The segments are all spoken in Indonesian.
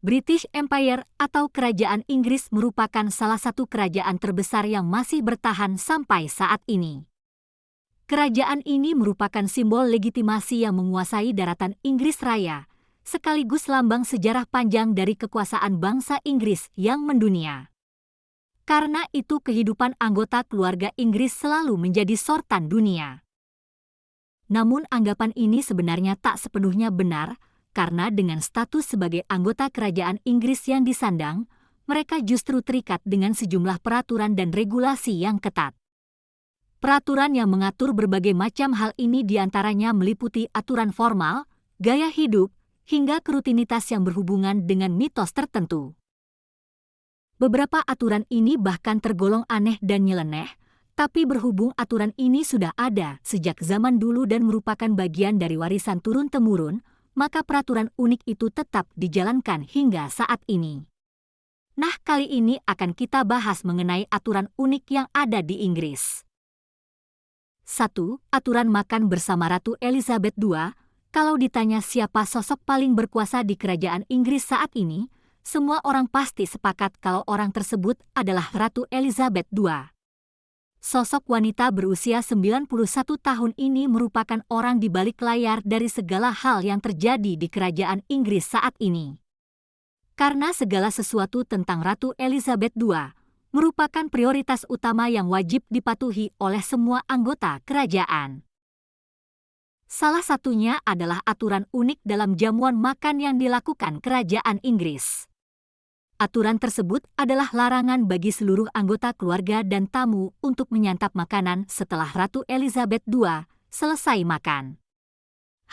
British Empire atau Kerajaan Inggris merupakan salah satu kerajaan terbesar yang masih bertahan sampai saat ini. Kerajaan ini merupakan simbol legitimasi yang menguasai daratan Inggris Raya, sekaligus lambang sejarah panjang dari kekuasaan bangsa Inggris yang mendunia. Karena itu kehidupan anggota keluarga Inggris selalu menjadi sorotan dunia. Namun anggapan ini sebenarnya tak sepenuhnya benar, karena dengan status sebagai anggota kerajaan Inggris yang disandang, mereka justru terikat dengan sejumlah peraturan dan regulasi yang ketat. Peraturan yang mengatur berbagai macam hal ini diantaranya meliputi aturan formal, gaya hidup, hingga rutinitas yang berhubungan dengan mitos tertentu. Beberapa aturan ini bahkan tergolong aneh dan nyeleneh, tapi berhubung aturan ini sudah ada sejak zaman dulu dan merupakan bagian dari warisan turun-temurun, maka peraturan unik itu tetap dijalankan hingga saat ini. Nah, kali ini akan kita bahas mengenai aturan unik yang ada di Inggris. 1. Aturan makan bersama Ratu Elizabeth II. Kalau ditanya siapa sosok paling berkuasa di kerajaan Inggris saat ini, semua orang pasti sepakat kalau orang tersebut adalah Ratu Elizabeth II. Sosok wanita berusia 91 tahun ini merupakan orang di balik layar dari segala hal yang terjadi di kerajaan Inggris saat ini. Karena segala sesuatu tentang Ratu Elizabeth II merupakan prioritas utama yang wajib dipatuhi oleh semua anggota kerajaan. Salah satunya adalah aturan unik dalam jamuan makan yang dilakukan kerajaan Inggris. Aturan tersebut adalah larangan bagi seluruh anggota keluarga dan tamu untuk menyantap makanan setelah Ratu Elizabeth II selesai makan.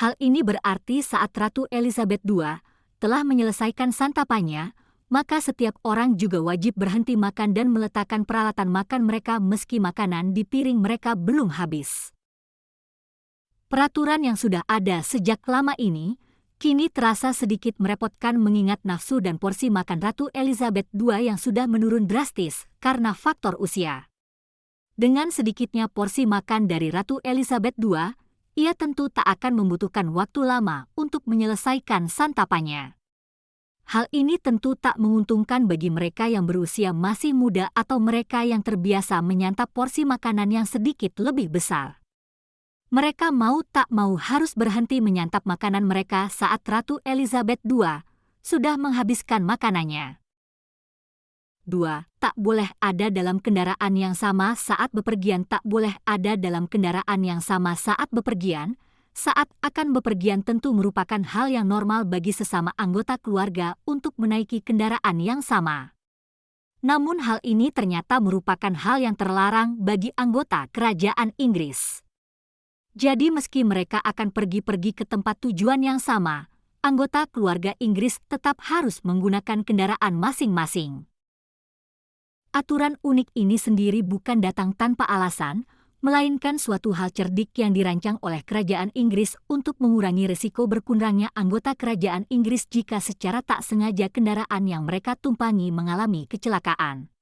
Hal ini berarti saat Ratu Elizabeth II telah menyelesaikan santapannya, maka setiap orang juga wajib berhenti makan dan meletakkan peralatan makan mereka meski makanan di piring mereka belum habis. Peraturan yang sudah ada sejak lama ini kini terasa sedikit merepotkan mengingat nafsu dan porsi makan Ratu Elizabeth II yang sudah menurun drastis karena faktor usia. Dengan sedikitnya porsi makan dari Ratu Elizabeth II, ia tentu tak akan membutuhkan waktu lama untuk menyelesaikan santapannya. Hal ini tentu tak menguntungkan bagi mereka yang berusia masih muda atau mereka yang terbiasa menyantap porsi makanan yang sedikit lebih besar. Mereka mau tak mau harus berhenti menyantap makanan mereka saat Ratu Elizabeth II sudah menghabiskan makanannya. 2. Tak boleh ada dalam kendaraan yang sama saat bepergian. Tak boleh ada dalam kendaraan yang sama saat bepergian. Saat akan bepergian tentu merupakan hal yang normal bagi sesama anggota keluarga untuk menaiki kendaraan yang sama. Namun hal ini ternyata merupakan hal yang terlarang bagi anggota kerajaan Inggris. Jadi meski mereka akan pergi-pergi ke tempat tujuan yang sama, anggota keluarga Inggris tetap harus menggunakan kendaraan masing-masing. Aturan unik ini sendiri bukan datang tanpa alasan, melainkan suatu hal cerdik yang dirancang oleh kerajaan Inggris untuk mengurangi risiko berkurangnya anggota kerajaan Inggris jika secara tak sengaja kendaraan yang mereka tumpangi mengalami kecelakaan.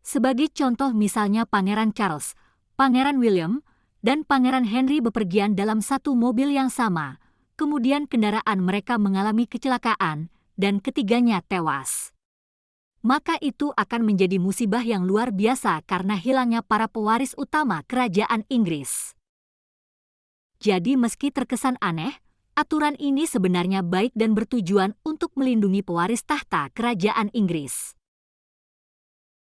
Sebagai contoh misalnya Pangeran Charles, Pangeran William, dan Pangeran Henry bepergian dalam satu mobil yang sama, kemudian kendaraan mereka mengalami kecelakaan, dan ketiganya tewas. Maka itu akan menjadi musibah yang luar biasa karena hilangnya para pewaris utama kerajaan Inggris. Jadi meski terkesan aneh, aturan ini sebenarnya baik dan bertujuan untuk melindungi pewaris tahta kerajaan Inggris.